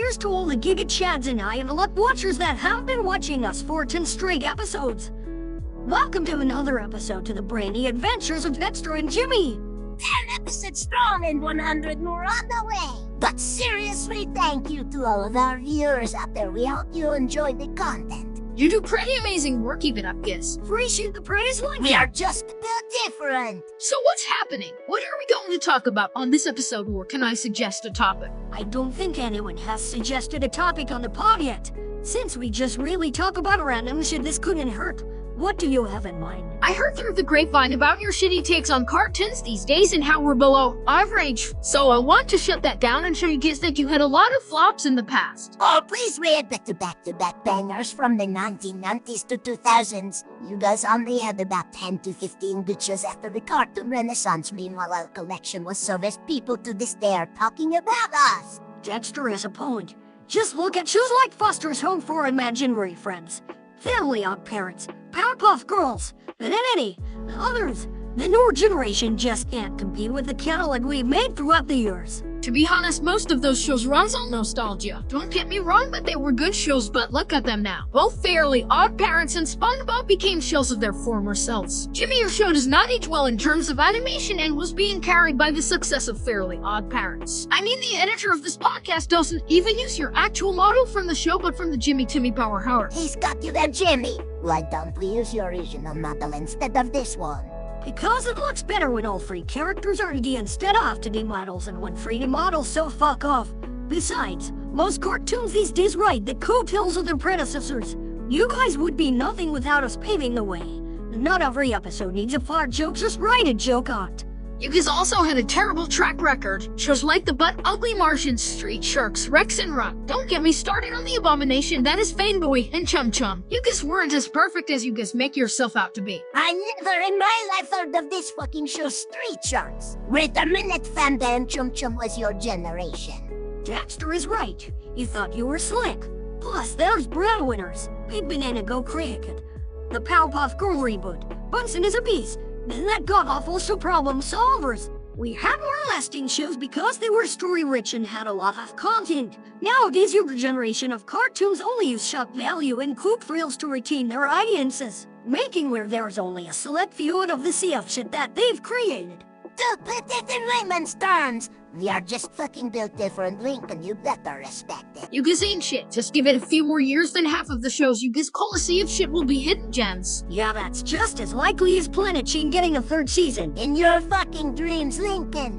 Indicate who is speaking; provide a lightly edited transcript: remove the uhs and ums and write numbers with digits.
Speaker 1: here's to all the Giga Chads and I and the Luck Watchers that have been watching us for 10 straight episodes. Welcome to another episode to the Brainy Adventures of Dexter and Jimmy.
Speaker 2: 10 episodes strong and 100 more on the way. But seriously, thank you to all of our viewers out there. We hope you enjoy the content.
Speaker 3: You do pretty amazing work, keep it up, Giz.
Speaker 1: Appreciate the praise, like
Speaker 2: We are just a bit different.
Speaker 3: So what's happening? What are we going to talk about on this episode, or can I suggest a topic?
Speaker 1: I don't think anyone has suggested a topic on the pod yet. Since we just really talk about random shit, this couldn't hurt. What do you have in mind?
Speaker 3: I heard through the grapevine about your shitty takes on cartoons these days and how we're below average. So I want to shut that down and show you Giz that you had a lot of flops in the past.
Speaker 2: Oh, please read back-to-back bangers from the 1990s to 2000s. You guys only had about 10 to 15 good shows after the cartoon renaissance. Meanwhile, our collection was so vast, people to this day are talking about us.
Speaker 1: Dexter has a point. Just look at shows like Foster's Home for Imaginary Friends, Family Odd Parents, Powerpuff Girls, and any others. The newer generation just can't compete with the catalog we've made throughout the years.
Speaker 3: To be honest, most of those shows runs on nostalgia. Don't get me wrong, but they were good shows, but look at them now. Both Fairly Odd Parents and SpongeBob became shells of their former selves. Jimmy, your show does not age well in terms of animation and was being carried by the success of Fairly Odd Parents. I mean, the editor of this podcast doesn't even use your actual model from the show, but from the Jimmy Timmy Power Hour.
Speaker 2: He's got you there, Jimmy. Why don't we use your original model instead of this one?
Speaker 1: Because it looks better when all 3 characters are 2D instead of 2D models and when 3D models, so fuck off. Besides, most cartoons these days ride the coattails of their predecessors. You guys would be nothing without us paving the way. Not every episode needs a fart joke, just write a joke on it.
Speaker 3: You guys also had a terrible track record. Shows like The Butt Ugly Martians, Street Sharks, Rex and Rock. Don't get me started on the abomination that is Fanboy and Chum Chum. You guys weren't as perfect as you guys make yourself out to be.
Speaker 2: I never in my life heard of this fucking show, Street Sharks. Wait a minute, Fanboy and Chum Chum was your generation.
Speaker 1: Dexter is right. You thought you were slick. Plus, there's breadwinners. Big Banana Go Cricket. The Powerpuff Girl reboot. Bunsen is a beast. And that god-awful show Problem Solvers. We had more lasting shows because they were story-rich and had a lot of content. Nowadays, your generation of cartoons only use shock value and quick thrills to retain their audiences, making where there's only a select few out of the sea of shit that they've created.
Speaker 2: To put it in layman's terms, we are just fucking built different, Lincoln. You better respect it.
Speaker 3: You guys ain't shit. Just give it a few more years, then half of the shows you guys call a sea of shit will be hidden gems.
Speaker 1: Yeah, that's just as likely as Planet Sheen getting a 3rd season.
Speaker 2: In your fucking dreams, Lincoln.